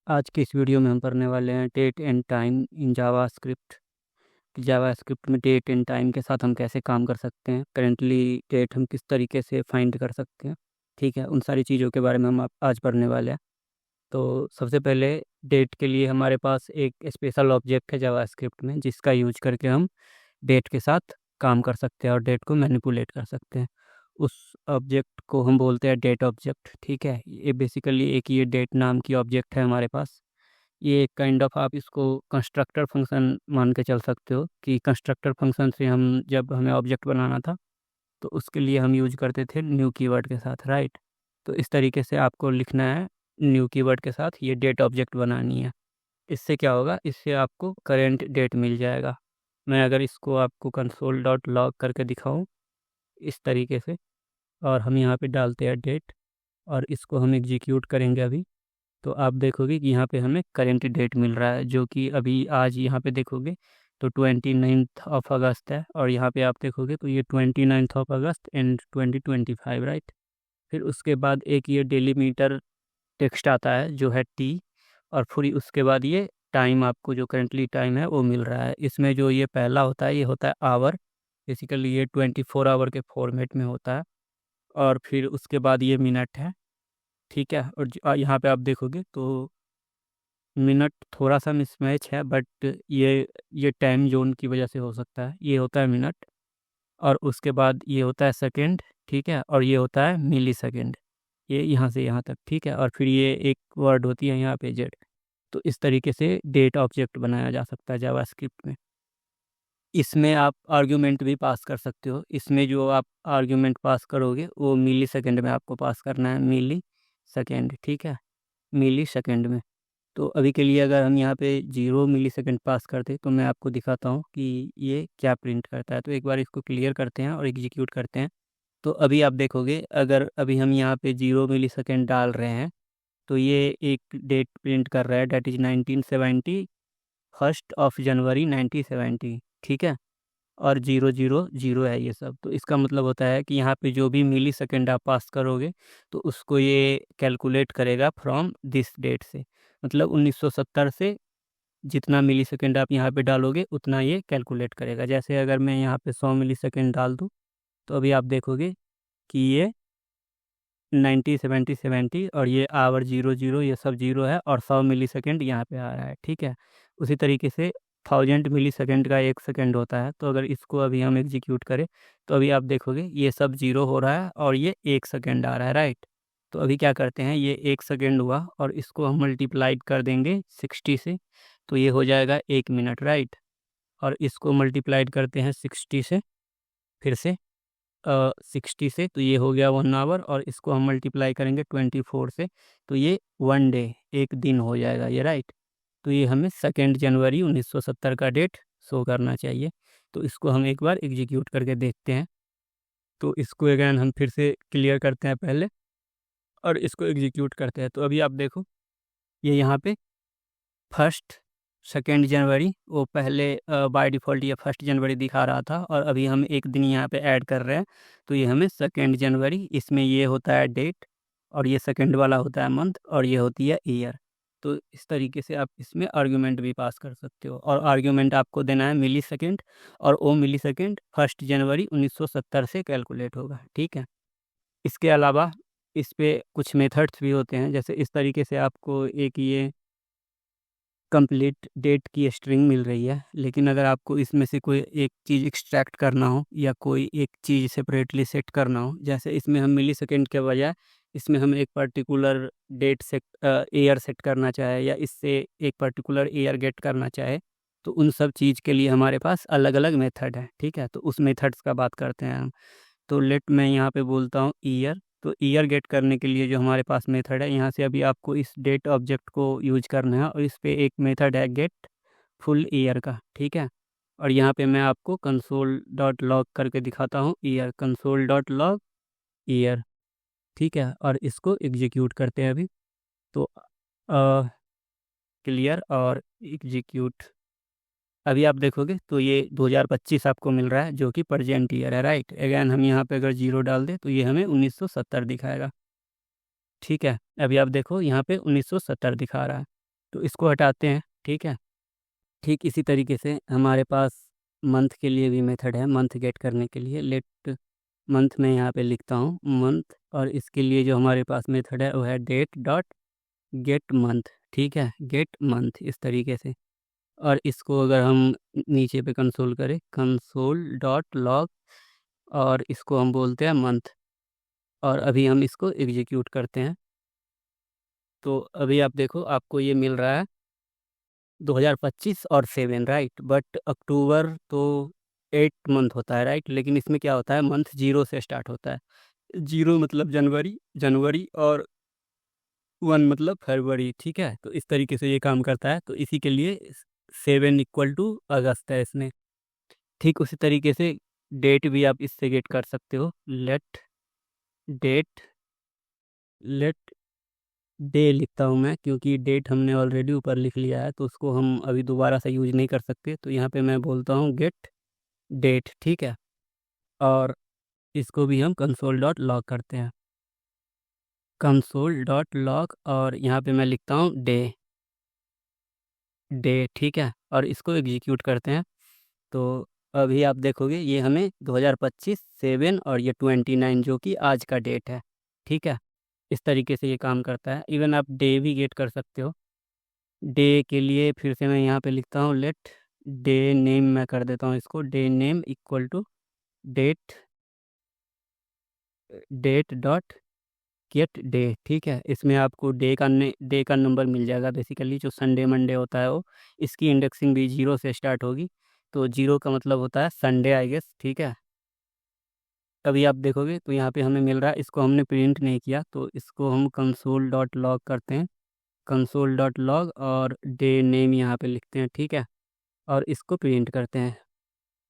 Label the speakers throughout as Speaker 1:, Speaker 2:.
Speaker 1: आज के इस वीडियो में हम पढ़ने वाले हैं date and time in JavaScript. JavaScript में डेट एंड टाइम के साथ हम कैसे काम कर सकते हैं, करेंटली डेट हम किस तरीके से फाइंड कर सकते हैं। ठीक है, उन सारी चीज़ों के बारे में हम आज पढ़ने वाले हैं। तो सबसे पहले डेट के लिए हमारे पास एक स्पेशल ऑब्जेक्ट है जावास्क्रिप्ट में, जिसका यूज करके हम डेट के साथ काम कर सकते हैं और डेट को मैनिपुलेट कर सकते हैं। उस ऑब्जेक्ट को हम बोलते हैं डेट ऑब्जेक्ट। ठीक है, ये बेसिकली एक ये डेट नाम की ऑब्जेक्ट है हमारे पास। ये एक काइंड ऑफ, आप इसको कंस्ट्रक्टर फंक्शन मान के चल सकते हो कि कंस्ट्रक्टर फंक्शन से हम जब हमें ऑब्जेक्ट बनाना था तो उसके लिए हम यूज करते थे न्यू कीवर्ड के साथ, राइट। तो इस तरीके से आपको लिखना है, न्यू कीवर्ड के साथ ये डेट ऑब्जेक्ट बनानी है। इससे क्या होगा, इससे आपको करेंट डेट मिल जाएगा। मैं अगर इसको आपको कंसोल डॉट लॉग करके दिखाऊं इस तरीके से, और हम यहाँ पे डालते हैं डेट और इसको हम एग्जीक्यूट करेंगे अभी, तो आप देखोगे कि यहाँ पे हमें करेंट डेट मिल रहा है, जो कि अभी आज यहाँ पे देखोगे तो 29 ऑफ अगस्त है, और यहाँ पे आप देखोगे तो ये 29 ऑफ अगस्त एंड 2025, राइट। फिर उसके बाद एक ये डेलीमीटर टेक्स्ट आता है जो है टी, और फिर उसके बाद ये टाइम, आपको जो करंटली टाइम है वो मिल रहा है। इसमें जो ये पहला होता है ये होता है आवर, बेसिकली ये 24 आवर के फॉर्मेट में होता है, और फिर उसके बाद ये मिनट है। ठीक है, और यहाँ पे आप देखोगे तो मिनट थोड़ा सा मिसमैच है, बट ये टाइम जोन की वजह से हो सकता है। ये होता है मिनट, और उसके बाद ये होता है सेकंड। ठीक है, और ये होता है मिली सेकेंड, ये यहाँ से यहाँ तक। ठीक है, और फिर ये एक वर्ड होती है यहाँ पे जेड। तो इस तरीके से डेट ऑब्जेक्ट बनाया जा सकता है जावास्क्रिप्ट में। इसमें आप आर्ग्यूमेंट भी पास कर सकते हो। इसमें जो आप आर्ग्यूमेंट पास करोगे वो मिली सेकेंड में आपको पास करना है, मिली सेकेंड। ठीक है, मिली सेकेंड में। तो अभी के लिए अगर हम यहाँ पे 0 मिली सेकेंड पास करते तो मैं आपको दिखाता हूँ कि ये क्या प्रिंट करता है। तो एक बार इसको क्लियर करते हैं और एग्जीक्यूट करते हैं। तो अभी आप देखोगे, अगर अभी हम यहाँ पे 0 मिली सेकेंड डाल रहे हैं तो ये एक डेट प्रिंट कर रहा है, डेट इज 1970, 1 जनवरी 1970। ठीक है, और 000 है ये सब। तो इसका मतलब होता है कि यहाँ पे जो भी मिली सेकेंड आप पास करोगे तो उसको ये कैलकुलेट करेगा फ्रॉम दिस डेट से, मतलब 1970 से जितना मिली सेकेंड आप यहाँ पे डालोगे उतना ये कैलकुलेट करेगा। जैसे अगर मैं यहाँ पे 100 मिली सेकेंड डाल दूँ तो अभी आप देखोगे कि ये 90 70 70, और ये आवर 00 ये सब 0 है, और 100 मिली सेकेंड यहाँ पे आ रहा है। ठीक है, उसी तरीके से 1000 मिली सेकेंड का 1 सेकेंड होता है। तो अगर इसको अभी हम एग्जीक्यूट करें तो अभी आप देखोगे ये सब 0 हो रहा है और ये 1 सेकेंड आ रहा है, राइट। तो अभी क्या करते हैं, ये 1 सेकेंड हुआ और इसको हम मल्टीप्लाइड कर देंगे 60 से, तो ये हो जाएगा 1 मिनट, राइट। और इसको मल्टीप्लाइड करते हैं 60 से, फिर से 60 से, तो ये हो गया 1 आवर, और इसको हम मल्टीप्लाई करेंगे 24 से, तो ये 1 डे, एक दिन हो जाएगा ये, राइट। तो ये हमें 2 जनवरी 1970 का डेट शो करना चाहिए। तो इसको हम एक बार एग्जीक्यूट करके देखते हैं। तो इसको अगैन हम फिर से क्लियर करते हैं पहले और इसको एग्जीक्यूट करते हैं। तो अभी आप देखो ये यहाँ पे 1 2 जनवरी, वो पहले बाय डिफ़ॉल्ट ये 1 जनवरी दिखा रहा था, और अभी हम एक दिन यहाँ पे ऐड कर रहे हैं तो ये हमें 2 जनवरी, इसमें ये होता है डेट, और ये सेकंड वाला होता है मंथ, और ये होती है ईयर। तो इस तरीके से आप इसमें आर्ग्यूमेंट भी पास कर सकते हो, और आर्ग्यूमेंट आपको देना है मिली सेकेंड, और वो मिली सेकेंड 1 जनवरी 1970 से कैलकुलेट होगा। ठीक है, इसके अलावा इस पे कुछ मेथड्स भी होते हैं। जैसे इस तरीके से आपको एक ये कंप्लीट डेट की स्ट्रिंग मिल रही है, लेकिन अगर आपको इसमें से कोई एक चीज़ एक्सट्रैक्ट करना हो या कोई एक चीज़ सेपरेटली सेट करना हो, जैसे इसमें हम मिली सेकेंड के बजाय इसमें हम एक particular date set year set करना चाहे, या इससे एक पर्टिकुलर ईयर गेट करना चाहे, तो उन सब चीज़ के लिए हमारे पास अलग अलग मेथड है। ठीक है, तो उस मेथड्स का बात करते हैं हम। तो लेट मैं यहाँ पे बोलता हूँ ईयर। तो ईयर गेट करने के लिए जो हमारे पास मेथड है, यहाँ से अभी आपको इस डेट ऑब्जेक्ट को यूज करना है, और इस पे एक मेथड है गेट फुल ईयर का। ठीक है, और यहाँ पे मैं आपको कंसोल डॉट लॉग करके दिखाता हूँ year, console dot log year. ठीक है, और इसको एग्जीक्यूट करते हैं अभी। तो क्लियर और एग्जीक्यूट, अभी आप देखोगे तो ये 2025 आपको मिल रहा है, जो कि प्रेजेंट ईयर है, राइट। अगैन हम यहाँ पे अगर 0 डाल दें तो ये हमें 1970 दिखाएगा। ठीक है, अभी आप देखो यहाँ पे 1970 दिखा रहा है। तो इसको हटाते हैं, ठीक है। ठीक इसी तरीके से हमारे पास मंथ के लिए भी मेथड है, मंथ गेट करने के लिए। लेट मंथ में यहाँ पे लिखता हूँ मंथ, और इसके लिए जो हमारे पास मेथड है वो है डेट डॉट गेट मंथ, ठीक है, गेट मंथ इस तरीके से। और इसको अगर हम नीचे पे कंसोल करें, कंसोल डॉट लॉग, और इसको हम बोलते हैं मंथ, और अभी हम इसको एग्जीक्यूट करते हैं। तो अभी आप देखो आपको ये मिल रहा है 2025 और 7, राइट। बट अक्टूबर तो 8 मंथ होता है, राइट, लेकिन इसमें क्या होता है, मंथ 0 से स्टार्ट होता है। 0 मतलब जनवरी, जनवरी, और 1 मतलब फरवरी, ठीक है। तो इस तरीके से ये काम करता है। तो इसी के लिए 7 = अगस्त है इसमें। ठीक उसी तरीके से डेट भी आप इससे गेट कर सकते हो। लेट डेट, लेट डे लिखता हूँ मैं, क्योंकि डेट हमने ऑलरेडी ऊपर लिख लिया है, तो उसको हम अभी दोबारा से यूज नहीं कर सकते। तो यहाँ पे मैं बोलता हूँ गेट डेट, ठीक है। और इसको भी हम कंसोल डॉट लॉग करते हैं, कंसोल डॉट लॉग, और यहाँ पे मैं लिखता हूँ डे, डे, ठीक है। और इसको एग्जीक्यूट करते हैं। तो अभी आप देखोगे ये हमें 2025 7 और ये 29 जो कि आज का डेट है, ठीक है। इस तरीके से ये काम करता है। इवन आप डे भी गेट कर सकते हो। डे के लिए फिर से मैं यहाँ पे लिखता हूँ लेट डे नेम, मैं कर देता हूँ इसको day name equal to date, date dot get day, ठीक है। इसमें आपको डे का नंबर मिल जाएगा। बेसिकली जो संडे मंडे होता है वो, इसकी इंडेक्सिंग भी 0 से स्टार्ट होगी। तो 0 का मतलब होता है संडे, आई गेस, ठीक है। अभी आप देखोगे तो यहाँ पे हमें मिल रहा है, इसको हमने प्रिंट नहीं किया, तो इसको हम कंसोल डॉट लॉग करते हैं, कंसोल डॉट लॉग, और डे नेम यहाँ पे लिखते हैं, ठीक है। और इसको प्रिंट करते हैं।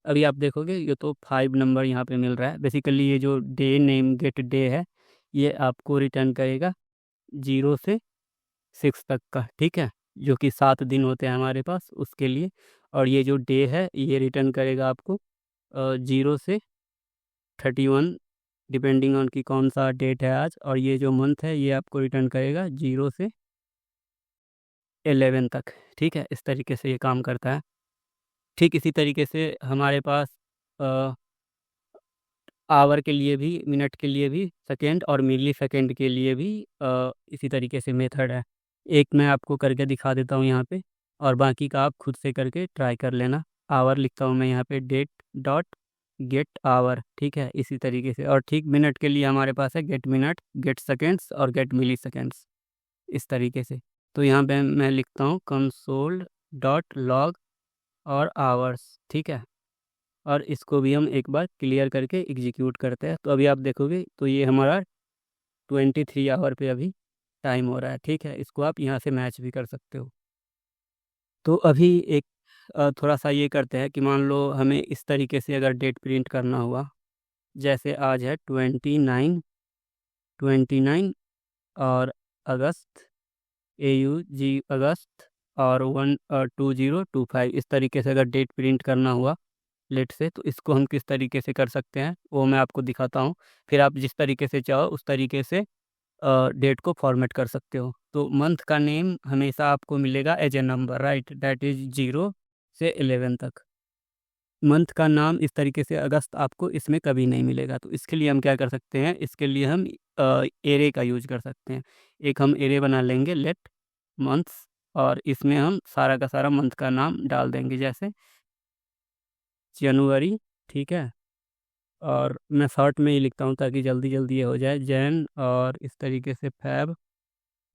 Speaker 1: अभी आप देखोगे ये तो 5 नंबर यहाँ पे मिल रहा है। बेसिकली ये जो डे नेम गेट डे है, ये आपको रिटर्न करेगा 0 से 6 तक का, ठीक है, जो कि 7 दिन होते हैं हमारे पास उसके लिए। और ये जो डे है ये रिटर्न करेगा आपको 0 से 31, डिपेंडिंग ऑन कि कौन सा डेट है आज। और ये जो मंथ है ये आपको रिटर्न करेगा 0 से 11 तक, ठीक है। इस तरीके से ये काम करता है। ठीक इसी तरीके से हमारे पास आवर के लिए भी, मिनट के लिए भी, सेकेंड और मिली सेकेंड के लिए भी इसी तरीके से मेथड है। एक मैं आपको करके दिखा देता हूँ यहाँ पे, और बाकी का आप खुद से करके ट्राई कर लेना। आवर लिखता हूँ मैं यहाँ पे डेट डॉट गेट आवर, ठीक है, इसी तरीके से। और ठीक मिनट के लिए हमारे पास है गेट मिनट, गेट सेकेंड्स और गेट मिली सेकेंड्स, इस तरीके से। तो यहाँ पे मैं लिखता हूँ कंसोल डॉट लॉग और आवर्स, ठीक है। और इसको भी हम एक बार क्लियर करके एग्जीक्यूट करते हैं। तो अभी आप देखोगे तो ये हमारा 23 आवर पे अभी टाइम हो रहा है, ठीक है। इसको आप यहाँ से मैच भी कर सकते हो। तो अभी एक थोड़ा सा ये करते हैं कि मान लो हमें इस तरीके से अगर डेट प्रिंट करना हुआ, जैसे आज है 29 और अगस्त, AUG अगस्त, और 1 2025, इस तरीके से अगर डेट प्रिंट करना हुआ लेट से, तो इसको हम किस तरीके से कर सकते हैं वो मैं आपको दिखाता हूँ। फिर आप जिस तरीके से चाहो उस तरीके से डेट को फॉर्मेट कर सकते हो। तो मंथ का नेम हमेशा आपको मिलेगा as a number, right, that is 0 से 11 तक। मंथ का नाम इस तरीके से अगस्त आपको इसमें कभी नहीं मिलेगा। तो इसके लिए हम क्या कर सकते हैं, इसके लिए हम एरे का यूज कर सकते हैं। एक हम एरे बना लेंगे लेट मंथ्स, और इसमें हम सारा का सारा मंथ का नाम डाल देंगे, जैसे जनवरी, ठीक है। और मैं शॉर्ट में ही लिखता हूँ ताकि जल्दी जल्दी ये हो जाए, जैन, और इस तरीके से फेब,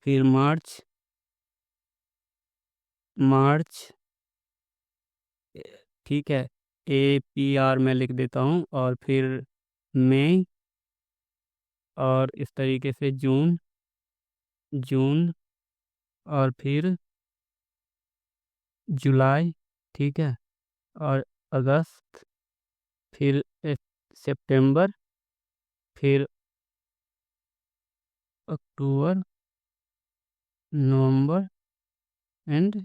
Speaker 1: फिर मार्च, मार्च, ठीक है, APR मैं लिख देता हूँ, और फिर मई, और इस तरीके से जून, जून, और फिर जुलाई, ठीक है, और अगस्त, फिर सितंबर, फिर अक्टूबर, नवंबर, एंड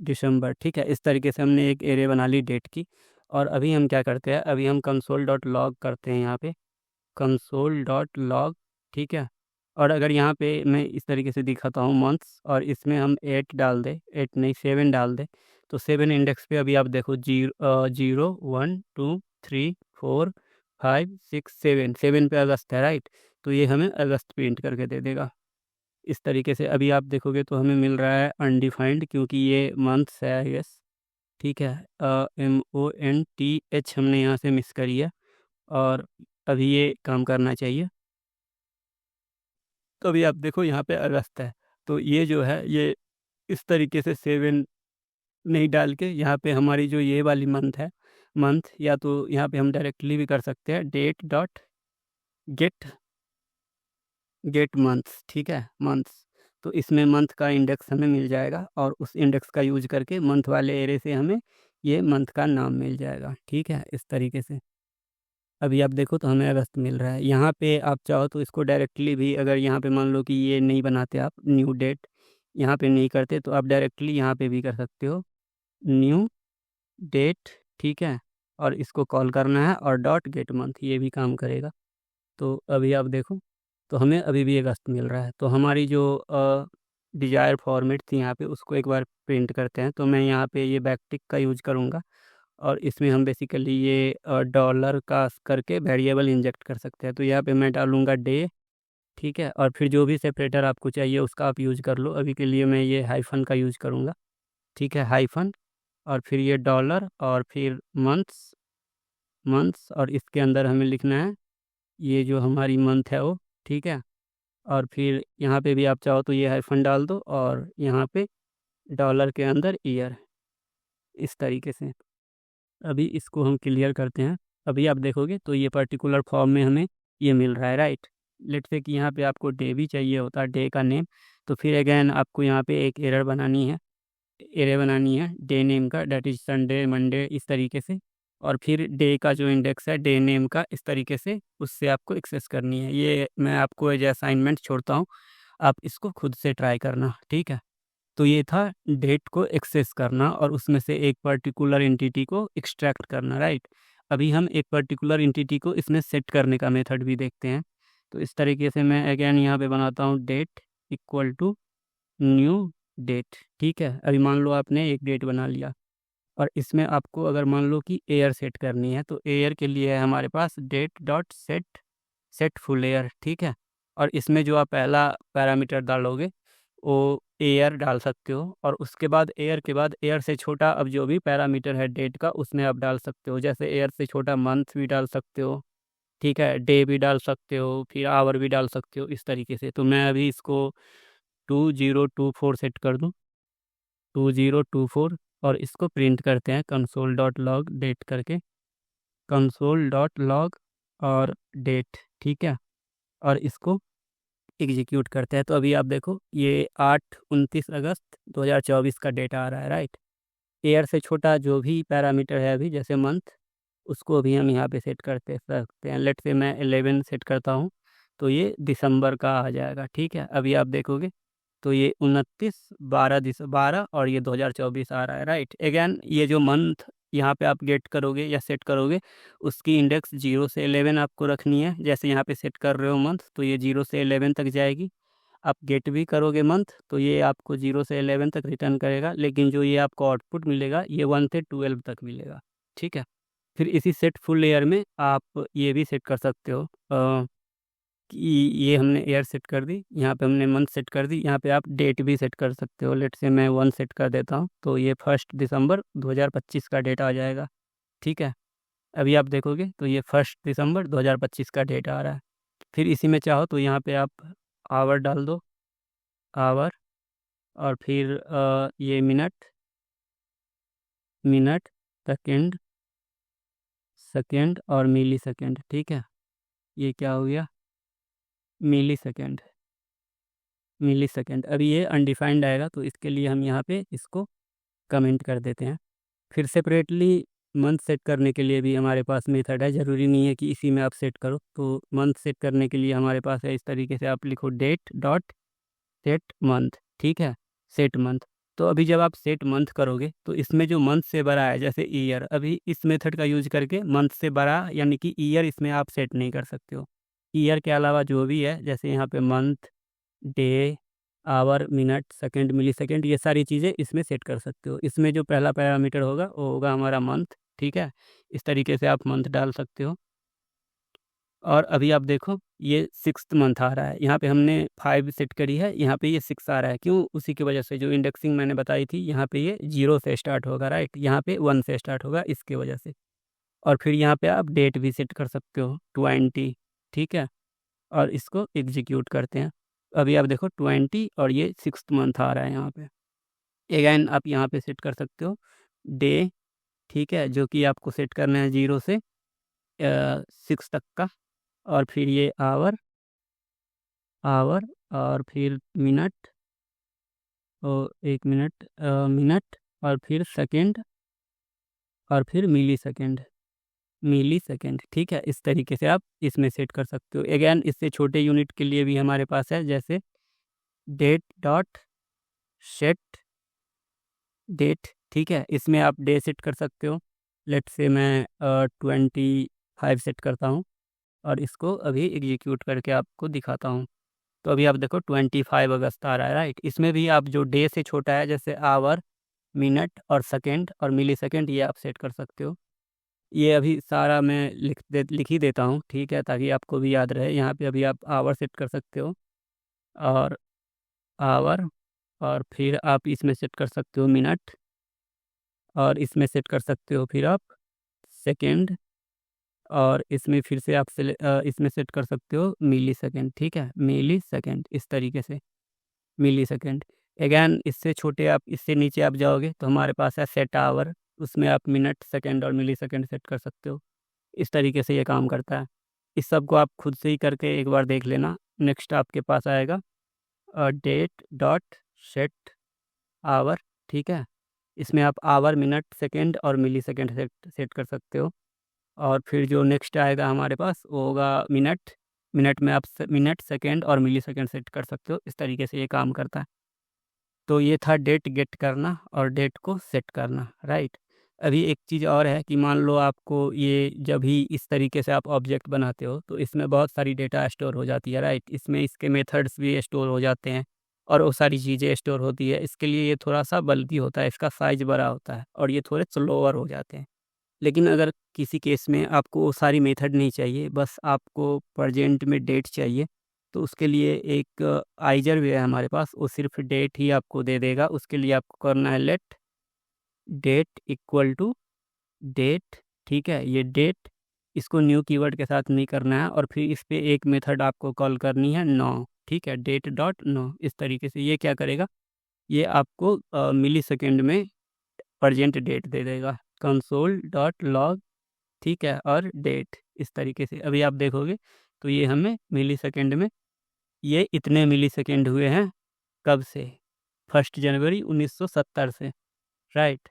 Speaker 1: दिसंबर, ठीक है। इस तरीके से हमने एक एरे बना ली डेट की। और अभी हम क्या करते हैं, अभी हम कंसोल डॉट लॉग करते हैं यहाँ पे, कंसोल डॉट लॉग, ठीक है। और अगर यहाँ पे मैं इस तरीके से दिखाता हूँ मंथ्स, और इसमें हम 8 डाल दें, 8 नहीं 7 डाल दें, तो 7 इंडेक्स पे अभी आप देखो 0 1 2 3 4 5 6 7, 7 पे अगस्त है, राइट। तो ये हमें अगस्त प्रिंट करके दे देगा। इस तरीके से अभी आप देखोगे तो हमें मिल रहा है अनडिफाइंड, क्योंकि ये मंथ्स है आई गेस, ठीक है। MONTH हमने यहाँ से मिस करी है, और अभी ये काम करना चाहिए। तो अभी आप देखो यहाँ पे अगस्त है, तो ये जो है ये इस तरीके से 7 नहीं डाल के यहाँ पे हमारी जो ये वाली मंथ है, मंथ, या तो यहाँ पे हम डायरेक्टली भी कर सकते हैं डेट डॉट गेट मंथ्स, ठीक है, मंथ्स। तो इसमें मंथ का इंडेक्स हमें मिल जाएगा, और उस इंडेक्स का यूज करके मंथ वाले एरे से हमें ये मंथ का नाम मिल जाएगा, ठीक है, इस तरीके से। अभी आप देखो तो हमें अगस्त मिल रहा है। यहाँ पे आप चाहो तो इसको डायरेक्टली भी, अगर यहाँ पे मान लो कि ये नहीं बनाते आप न्यू डेट, यहाँ पे नहीं करते, तो आप डायरेक्टली यहाँ पे भी कर सकते हो न्यू डेट, ठीक है, और इसको कॉल करना है, और डॉट गेट मंथ, ये भी काम करेगा। तो अभी आप देखो तो हमें अभी भी अगस्त मिल रहा है। तो हमारी जो डिजायर फॉर्मेट थी यहाँ पे, उसको एक बार प्रिंट करते हैं। तो मैं यहाँ पे ये बैकटिक का यूज करूँगा, और इसमें हम बेसिकली ये डॉलर का करके वेरिएबल इंजेक्ट कर सकते हैं। तो यहाँ पे मैं डालूँगा डे, ठीक है, और फिर जो भी सेपरेटर आपको चाहिए उसका आप यूज कर लो। अभी के लिए मैं ये हाइफन का यूज करूँगा, ठीक है, हाइफन, और फिर ये डॉलर, और फिर मंथ्स, मंथ्स, और इसके अंदर हमें लिखना है ये जो हमारी मंथ है वो, ठीक है। और फिर यहाँ पे भी आप चाहो तो ये हाइफन डाल दो, और यहाँ पे डॉलर के अंदर ईयर, इस तरीके से। अभी इसको हम क्लियर करते हैं। अभी आप देखोगे तो ये पर्टिकुलर फॉर्म में हमें ये मिल रहा है, राइट। लेट्स से कि यहाँ पे आपको डे भी चाहिए होता है, डे का नेम, तो फिर अगेन आपको यहाँ पे एक एरर बनानी है, एरे बनानी है डे नेम का, डेट इज संडे मंडे, इस तरीके से। और फिर डे का जो इंडेक्स है डे नेम का, इस तरीके से उससे आपको एक्सेस करनी है। ये मैं आपको एज असाइनमेंट छोड़ता हूँ, आप इसको खुद से ट्राई करना, ठीक है। तो ये था डेट को एक्सेस करना, और उसमें से एक पर्टिकुलर एंटिटी को एक्सट्रैक्ट करना, राइट। अभी हम एक पर्टिकुलर एंटिटी को इसमें सेट करने का मेथड भी देखते हैं। तो इस तरीके से मैं अगेन यहाँ पे बनाता हूँ date equal to new date, ठीक है। अभी मान लो आपने एक डेट बना लिया, और इसमें आपको अगर मान लो कि एयर सेट करनी है, तो एयर के लिए है हमारे पास डेट डॉट सेट सेट फुल एयर, ठीक है। और इसमें जो आप पहला पैरामीटर डालोगे वो एयर डाल सकते हो, और उसके बाद एयर के बाद एयर से छोटा अब जो भी पैरामीटर है डेट का, उसमें आप डाल सकते हो। जैसे एयर से छोटा मंथ भी डाल सकते हो, ठीक है, डे भी डाल सकते हो, फिर आवर भी डाल सकते हो, इस तरीके से। तो मैं अभी इसको 2024 सेट कर दूँ, 2024, और इसको प्रिंट करते हैं कंसोल डॉट लॉग डेट करके, कंसोल डॉट लॉग और डेट, ठीक है, और इसको एग्जीक्यूट करते हैं। तो अभी आप देखो ये 8-29 अगस्त 2024 का डेटा आ रहा है, राइट। एयर से छोटा जो भी पैरामीटर है अभी, जैसे मंथ, उसको भी हम यहाँ पे सेट करते सकते हैं। लेट से मैं 11 सेट करता हूँ, तो ये दिसंबर का आ जाएगा, ठीक है। अभी आप देखोगे तो ये 29 12 और ये 2024 आ रहा है, राइट। अगैन ये जो मंथ यहाँ पे आप गेट करोगे या सेट करोगे, उसकी इंडेक्स 0 से 11 आपको रखनी है। जैसे यहाँ पे सेट कर रहे हो मंथ, तो ये 0 से 11 तक जाएगी। आप गेट भी करोगे मंथ, तो ये आपको 0 से 11 तक रिटर्न करेगा, लेकिन जो ये आपको आउटपुट मिलेगा ये 1 से 12 तक मिलेगा, ठीक है। फिर इसी सेट फुल लेयर में आप ये भी सेट कर सकते हो कि ये हमने ईयर सेट कर दी, यहाँ पे हमने मंथ सेट कर दी, यहाँ पे आप डेट भी सेट कर सकते हो। लेट से मैं 1 सेट कर देता हूँ, तो ये 1 दिसंबर 2025 का डेट आ जाएगा, ठीक है। अभी आप देखोगे तो ये 1 दिसंबर 2025 का डेट आ रहा है। फिर इसी में चाहो तो यहाँ पे आप आवर डाल दो, आवर, और फिर ये मिनट, मिनट, सेकेंड, सेकेंड, और मिली सेकेंड, ठीक है। ये क्या हो गया, मिली सेकेंड, मिली सेकेंड। अभी ये अनडिफाइंड आएगा, तो इसके लिए हम यहाँ पे इसको कमेंट कर देते हैं। फिर सेपरेटली मंथ सेट करने के लिए भी हमारे पास मेथड है, ज़रूरी नहीं है कि इसी में आप सेट करो। तो मंथ सेट करने के लिए हमारे पास है, इस तरीके से आप लिखो डेट डॉट सेट मंथ, ठीक है, सेट मंथ। तो अभी जब आप सेट मंथ करोगे तो इसमें जो मंथ से बड़ा है, जैसे ईयर, अभी इस मेथड का यूज करके मंथ से बड़ा यानी कि ईयर इसमें आप सेट नहीं कर सकते हो। ईयर के अलावा जो भी है, जैसे यहाँ पे month, day, hour, minute, second, millisecond, ये सारी चीज़ें इसमें सेट कर सकते हो। इसमें जो पहला पैरामीटर होगा वो होगा हमारा मंथ। ठीक है, इस तरीके से आप मंथ डाल सकते हो। और अभी आप देखो ये 6th मंथ आ रहा है, यहाँ पे हमने 5 सेट करी है, यहाँ पे ये 6 आ रहा है। क्यों? उसी की वजह से जो इंडेक्सिंग मैंने बताई थी, यहाँ पे ये 0 से स्टार्ट होगा, राइट, यहाँ पे 1 से स्टार्ट होगा, इसके वजह से। और फिर यहाँ पे आप डेट भी सेट कर सकते हो 20। ठीक है, और इसको एग्जीक्यूट करते हैं। अभी आप देखो 20 और ये 6th मंथ आ रहा है यहाँ पे। अगैन आप यहाँ पे सेट कर सकते हो डे। ठीक है, जो कि आपको सेट करना है 0 से 6 तक का। और फिर ये आवर, आवर, और फिर मिनट, और 1 मिनट, मिनट, और फिर सेकंड, और फिर मिली सेकंड, मिली सेकंड। ठीक है, इस तरीके से आप इसमें सेट कर सकते हो। अगैन इससे छोटे यूनिट के लिए भी हमारे पास है, जैसे डेट डॉट सेट डेट। ठीक है, इसमें आप डे सेट कर सकते हो। लेट से मैं 25 सेट करता हूँ और इसको अभी एग्जीक्यूट करके आपको दिखाता हूँ। तो अभी आप देखो 25 अगस्त आ रहा है, राइट। इसमें भी आप जो डे से छोटा है, जैसे आवर, मिनट और सेकंड और मिली सेकंड, ये आप सेट कर सकते हो। ये अभी सारा मैं लिख ही देता हूँ, ठीक है, ताकि आपको भी याद रहे। यहाँ पे अभी आप आवर सेट कर सकते हो, और आवर, और फिर आप इसमें सेट कर सकते हो मिनट, और इसमें सेट कर सकते हो फिर आप सेकंड, और इसमें फिर से आप इसमें सेट कर सकते हो मिली सेकंड। ठीक है, मिली सेकंड, इस तरीके से मिली सेकंड। अगैन इससे छोटे आप, इससे नीचे आप जाओगे तो हमारे पास है सेट आवर, उसमें आप मिनट, सेकंड और मिली सेकंड सेट कर सकते हो। इस तरीके से ये काम करता है। इस सब को आप खुद से ही करके एक बार देख लेना। नेक्स्ट आपके पास आएगा डेट डॉट सेट आवर। ठीक है, इसमें आप आवर, मिनट, सेकंड और मिली सेकंड सेट कर सकते हो। और फिर जो नेक्स्ट आएगा हमारे पास वो होगा मिनट। मिनट में आप मिनट, सेकंड और मिली सेकंड सेट कर सकते हो। इस तरीके से ये काम करता है। तो ये था डेट गेट करना और डेट को सेट करना, राइट। अभी एक चीज़ और है कि मान लो आपको ये जब भी इस तरीके से आप ऑब्जेक्ट बनाते हो तो इसमें बहुत सारी डेटा स्टोर हो जाती है, राइट। इसमें इसके मेथड्स भी स्टोर हो जाते हैं और वो सारी चीज़ें स्टोर होती है। इसके लिए ये थोड़ा सा बल्कि होता है, इसका साइज बड़ा होता है और ये थोड़े स्लोअर हो जाते हैं। लेकिन अगर किसी केस में आपको वो सारी मेथड नहीं चाहिए, बस आपको प्रेजेंट में डेट चाहिए, तो उसके लिए एक आइजर भी है हमारे पास, वो सिर्फ डेट ही आपको दे देगा। उसके लिए आपको करना है let date equal to date. ठीक है, ये डेट, इसको न्यू कीवर्ड के साथ नहीं करना है, और फिर इस पे एक मेथड आपको कॉल करनी है नो। ठीक है, डेट डॉट नो। इस तरीके से ये क्या करेगा, ये आपको मिली सेकेंड में प्रजेंट डेट दे देगा, कंसोल डॉट लॉग। ठीक है, और डेट, इस तरीके से अभी आप देखोगे तो ये हमें मिली सेकेंड में, ये इतने मिली सेकेंड हुए हैं, कब से, 1 जनवरी 1970 से, राइट।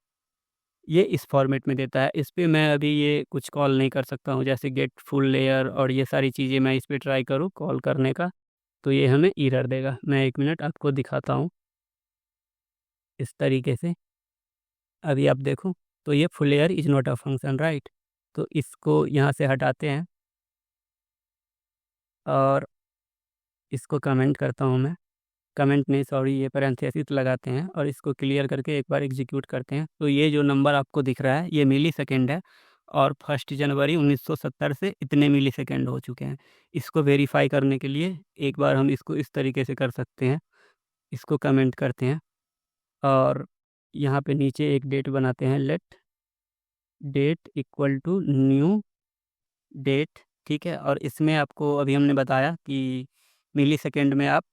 Speaker 1: ये इस फॉर्मेट में देता है। इस पे मैं अभी ये कुछ कॉल नहीं कर सकता हूँ, जैसे गेट फुल लेयर और ये सारी चीज़ें मैं इस पे ट्राई करूँ कॉल करने का तो ये हमें एरर देगा। मैं 1 मिनट आपको दिखाता हूँ इस तरीके से। अभी आप देखो तो ये full layer is not a function, right. तो इसको यहाँ से हटाते हैं और इसको कमेंट करता हूँ मैं, कमेंट नहीं सॉरी, ये पैरेंथेसिस लगाते हैं और इसको क्लियर करके एक बार एग्जीक्यूट करते हैं। तो ये जो नंबर आपको दिख रहा है ये मिली सेकेंड है, और 1 जनवरी 1970 से इतने मिली सेकेंड हो चुके हैं। इसको वेरीफाई करने के लिए एक बार हम इसको इस तरीके से कर सकते हैं, इसको कमेंट करते हैं और यहाँ पे नीचे एक डेट बनाते हैं, let date equal to new date. ठीक है, और इसमें आपको अभी हमने बताया कि मिली सेकेंड में आप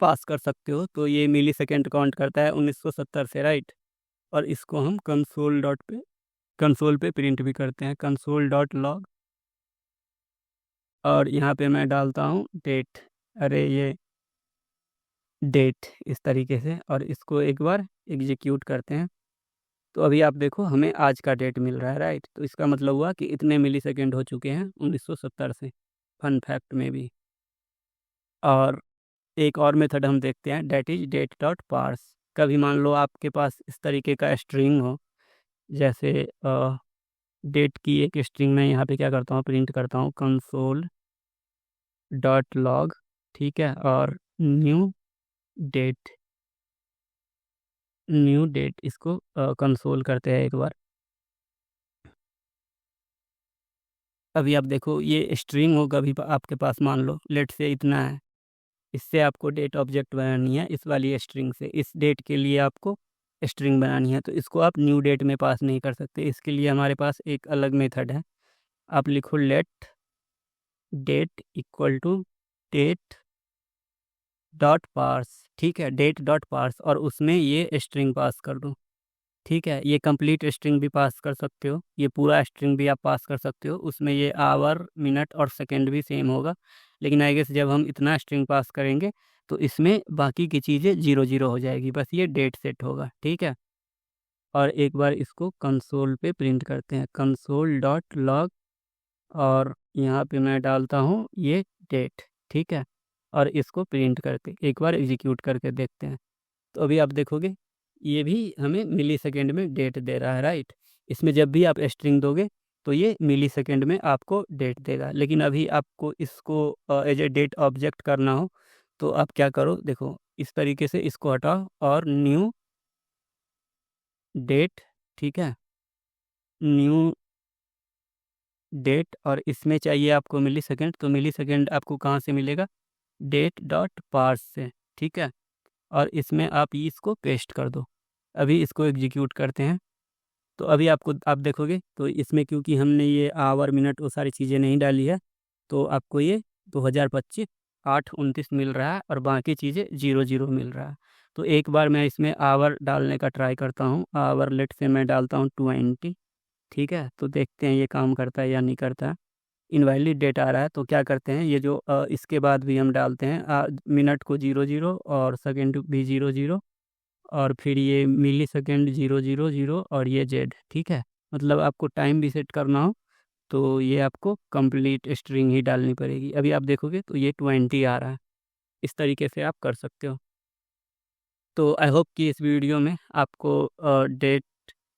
Speaker 1: पास कर सकते हो, तो ये मिली सेकेंड काउंट करता है 1970 से, राइट। और इसको हम कंसोल पे प्रिंट भी करते हैं, कंसोल डॉट लॉग, और यहाँ पे मैं डालता हूँ डेट, अरे ये डेट, इस तरीके से, और इसको एक बार एग्जीक्यूट करते हैं। तो अभी आप देखो हमें आज का डेट मिल रहा है, राइट। तो इसका मतलब हुआ कि इतने मिली सेकेंड हो चुके हैं 1970 से, फन फैक्ट में भी। और एक और मेथड हम देखते हैं, date is date dot parse. कभी मान लो आपके पास इस तरीके का स्ट्रिंग हो, जैसे डेट की एक स्ट्रिंग में यहाँ पे क्या करता हूँ, प्रिंट करता हूँ कंसोल डॉट लॉग, ठीक है, और न्यू डेट, इसको कंसोल करते हैं एक बार। अभी आप देखो ये स्ट्रिंग होगा अभी आपके पास, मान लो लेट से इतना है, इससे आपको डेट ऑब्जेक्ट बनानी है, इस वाली स्ट्रिंग से इस डेट के लिए आपको स्ट्रिंग बनानी है, तो इसको आप न्यू डेट में पास नहीं कर सकते। इसके लिए हमारे पास एक अलग मेथड है। आप लिखो let date equal to date dot parse, ठीक है, डेट डॉट पार्स, और उसमें ये स्ट्रिंग पास कर दो, ठीक है। ये कंप्लीट स्ट्रिंग भी पास कर सकते हो, ये पूरा स्ट्रिंग भी आप पास कर सकते हो, उसमें ये आवर मिनट और सेकंड भी सेम होगा, लेकिन आई गेस जब हम इतना स्ट्रिंग पास करेंगे तो इसमें बाकी की चीज़ें 0 0 हो जाएगी, बस ये डेट सेट होगा, ठीक है। और एक बार इसको कंसोल पे प्रिंट करते हैं, कंसोल डॉट लॉग, और यहाँ पे मैं डालता हूँ ये डेट, ठीक है, और इसको प्रिंट करके एक बार एग्जीक्यूट करके देखते हैं। तो अभी आप देखोगे ये भी हमें मिली सेकेंड में डेट दे रहा है, राइट। इसमें जब भी आप स्ट्रिंग दोगे तो ये मिली सेकेंड में आपको डेट देगा, लेकिन अभी आपको इसको एज ए डेट ऑब्जेक्ट करना हो तो आप क्या करो, देखो इस तरीके से इसको हटाओ और न्यू डेट, ठीक है, न्यू डेट, और इसमें चाहिए आपको मिली सेकेंड, तो मिली सेकेंड आपको कहाँ से मिलेगा, डेट डॉट पार्स से, ठीक है, और इसमें आप इसको पेस्ट कर दो। अभी इसको एग्जीक्यूट करते हैं, तो अभी आप देखोगे तो इसमें क्योंकि हमने ये आवर मिनट वो सारी चीज़ें नहीं डाली है, तो आपको ये 2025 8:29 मिल रहा है और बाकी चीज़ें 0 0 मिल रहा है। तो एक बार मैं इसमें आवर डालने का ट्राई करता हूँ, आवर लेट से मैं डालता हूँ 20, ठीक है, तो देखते हैं ये काम करता है या नहीं करता है। इनवैलिड डेट आ रहा है, तो क्या करते हैं, ये जो इसके बाद भी हम डालते हैं मिनट को 0 0 और सेकेंड भी 0 0, और फिर ये मिली सेकेंड 0 0 0 और ये जेड, ठीक है। मतलब आपको टाइम भी सेट करना हो तो ये आपको कंप्लीट स्ट्रिंग ही डालनी पड़ेगी। अभी आप देखोगे तो ये 20 आ रहा है, इस तरीके से आप कर सकते हो। तो आई होप कि इस वीडियो में आपको डेट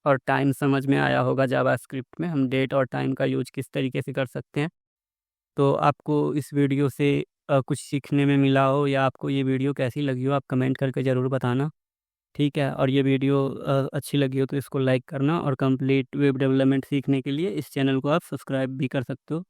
Speaker 1: और टाइम समझ में आया होगा, जावास्क्रिप्ट में हम डेट और टाइम का यूज किस तरीके से कर सकते हैं। तो आपको इस वीडियो से कुछ सीखने में मिला हो, या आपको ये वीडियो कैसी लगी हो, आप कमेंट करके ज़रूर बताना, ठीक है। और ये वीडियो अच्छी लगी हो तो इसको लाइक करना, और कंप्लीट वेब डेवलपमेंट सीखने के लिए इस चैनल को आप सब्सक्राइब भी कर सकते हो।